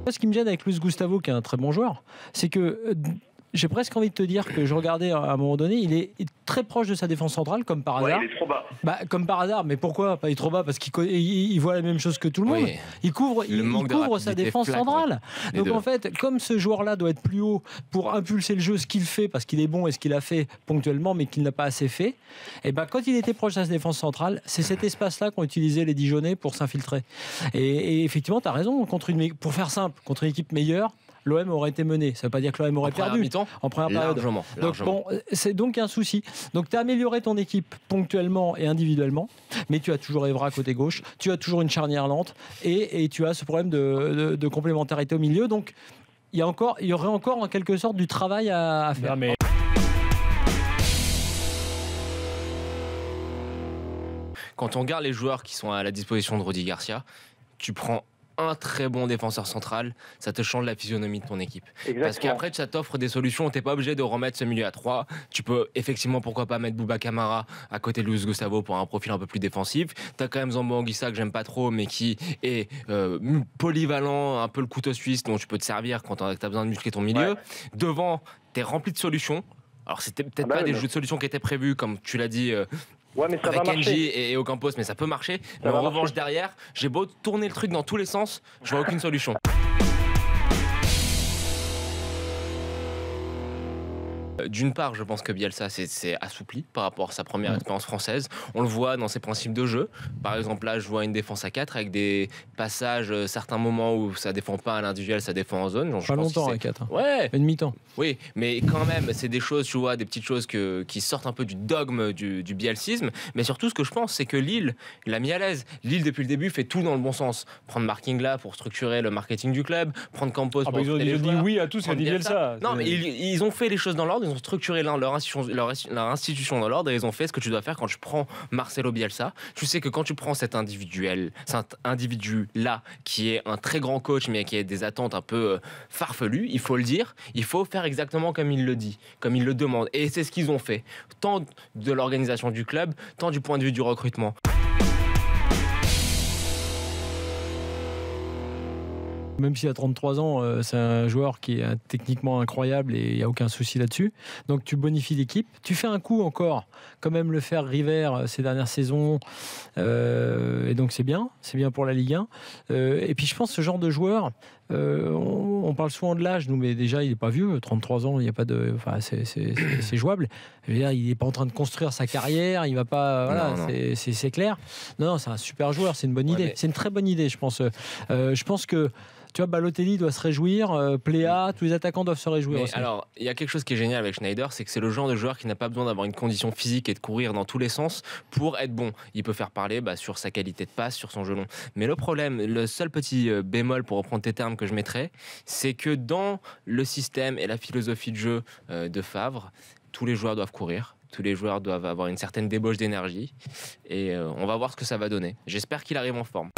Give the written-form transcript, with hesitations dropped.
Moi, ce qui me gêne avec Luis Gustavo, qui est un très bon joueur, c'est que j'ai presque envie de te dire que je regardais à un moment donné, il est très proche de sa défense centrale, comme par hasard. Ouais, il est trop bas. Bah, comme par hasard, mais pourquoi pas? Il est trop bas parce qu'il voit la même chose que tout le monde. Oui. Il couvre sa défense centrale. Donc en fait, comme ce joueur-là doit être plus haut pour impulser le jeu, ce qu'il fait, parce qu'il est bon et ce qu'il a fait ponctuellement, mais qu'il n'a pas assez fait, et ben quand il était proche de sa défense centrale, c'est cet espace-là qu'ont utilisé les Dijonais pour s'infiltrer. Et effectivement, tu as raison, pour faire simple, contre une équipe meilleure, l'OM aurait été mené. Ça ne veut pas dire que l'OM aurait perdu en première période. Largement. Donc, bon, c'est donc un souci. Donc tu as amélioré ton équipe ponctuellement et individuellement, mais tu as toujours Evra côté gauche, tu as toujours une charnière lente et tu as ce problème de complémentarité au milieu. Donc il y aurait encore en quelque sorte du travail à faire. Non, mais... Quand on regarde les joueurs qui sont à la disposition de Rudy Garcia, tu prends un très bon défenseur central, ça te change la physionomie de ton équipe. Exactement. Parce qu'après, ça t'offre des solutions. Tu n'es pas obligé de remettre ce milieu à 3. Tu peux effectivement, pourquoi pas, mettre Bouba Camara à côté de Luis Gustavo pour un profil un peu plus défensif. Tu as quand même Zambo Anguissa, que j'aime pas trop, mais qui est polyvalent, un peu le couteau suisse dont tu peux te servir quand tu as besoin de muscler ton milieu. Ouais. Devant, tu es rempli de solutions. Alors, c'était peut-être pas des jeux de solutions qui étaient prévus, comme tu l'as dit. Ouais, mais ça avec va marcher. Kenji et Ocampos, mais ça peut marcher. Mais en revanche, derrière, j'ai beau tourner le truc dans tous les sens, je vois aucune solution. D'une part, je pense que Bielsa s'est assoupli par rapport à sa première expérience française. On le voit dans ses principes de jeu. Par exemple, là, je vois une défense à 4 avec des passages, certains moments où ça défend pas à l'individuel, ça défend en zone. Pas longtemps à 4. Ouais. Une mi-temps. Oui, mais quand même, c'est des choses, tu vois, des petites choses qui sortent un peu du dogme du bielsisme. Mais surtout, ce que je pense, c'est que Lille l'a mis à l'aise. Lille, depuis le début, fait tout dans le bon sens. Prendre Marking là pour structurer le marketing du club, prendre Campos pour ils ont dit oui à tout ce qu'a dit Bielsa. Non, mais ils ont fait les choses dans l'ordre. Ils ont structuré leur institution dans l'ordre et ils ont fait ce que tu dois faire quand tu prends Marcelo Bielsa. Tu sais que quand tu prends cet individu-là qui est un très grand coach mais qui a des attentes un peu farfelues, il faut le dire, il faut faire exactement comme il le dit, comme il le demande. Et c'est ce qu'ils ont fait, tant de l'organisation du club, tant du point de vue du recrutement. Même s'il a 33 ans, c'est un joueur qui est techniquement incroyable et il n'y a aucun souci là-dessus. Donc tu bonifies l'équipe. Tu fais un coup encore, quand même le faire River ces dernières saisons. Et donc c'est bien pour la Ligue 1. Et puis je pense que ce genre de joueur, on parle souvent de l'âge, nous, mais déjà il n'est pas vieux, 33 ans, il y a pas de, enfin c'est jouable. Je veux dire, il n'est pas en train de construire sa carrière, il va pas, voilà, non. C'est clair. Non, c'est un super joueur, c'est une bonne idée, c'est une très bonne idée, je pense. Je pense que tu vois, Balotelli doit se réjouir, Pléa, tous les attaquants doivent se réjouir aussi. Alors, il y a quelque chose qui est génial avec Schneider, c'est que c'est le genre de joueur qui n'a pas besoin d'avoir une condition physique et de courir dans tous les sens pour être bon. Il peut faire parler sur sa qualité de passe, sur son jeu long. Mais le problème, le seul petit bémol, pour reprendre tes termes, que je mettrais, c'est que dans le système et la philosophie de jeu de Favre, tous les joueurs doivent courir. Tous les joueurs doivent avoir une certaine débauche d'énergie. Et on va voir ce que ça va donner. J'espère qu'il arrive en forme.